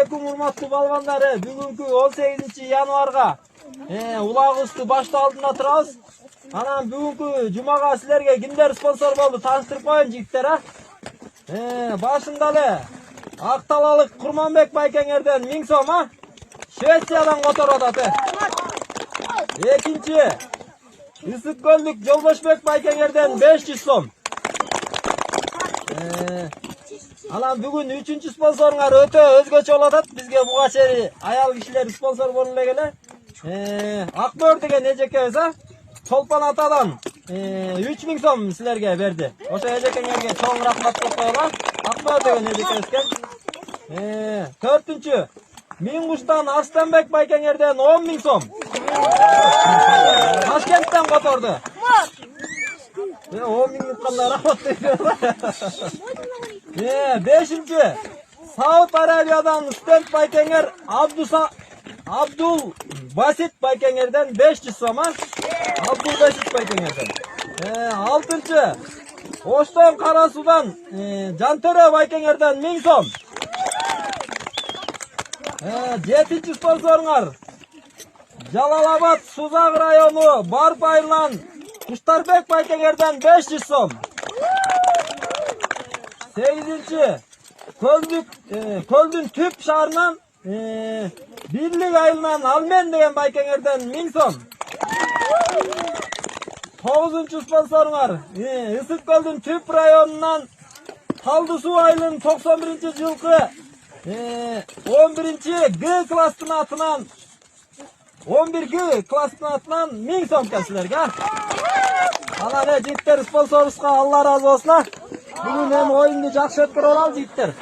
алейкум урматтуу балбандары. Бүгүнкү 18-январга улагыбызды баштоо алдында турабыз. Анан бүгүнкү жумага силерге кимдер спонсор болду тааныштырып коеюн жигиттер, башында эле Акталалык Курманбек байкеңерден 1000 сом, Швециядан которуп атат. Экинчи Ысык көлдүк Жолбошбек байкеңерден 500 сом. Анан бүгүн 3-чү спонсоруңар өтө өзгөчө болуп атат. Бизге буга чейин аял кишилер спонсор болуп эле. Акбөр деген эжекебиз, Чолпон атадан 3000 сом силерге берди. Ошо эжекеңерге чоң рахмат деп коелу. Акбөр деген эжекебиз экен. 4-чү Миң куштан Арстанбек байкеңерден 10.000 сом. Ташкенттен которду. 10.000 кандай рахмат дейт. 5-чү Сауд Арабиядан стенд байкеңер Абдул Басит байкеңерден 500 сом. Абдул Басит байкеңерден. 6-чы Оштон Кара Судан Жантөрө байкеңерден 1000 сом. 7-чи спонсоруңар Жалалабад Сузак району Барп айылынан Куштарбек байкеңерден 500 сом. 8-чи Көлдүн Түп шаарынан Бирлик айылынан Алмен деген байкеңерден 1000 сом. 9-чу спонсоруңар Ысык көлдүн Түп районунан Талды Суу айылынын 91-чи жылкы 11-чи Г класстын атынан 11Г класстын атынан 1000 сом силерге. Анан жигиттер спонсорубузга Алла разы болсун. Бүгүн эми оюнду жакшы өткөрүп алалы жигиттер.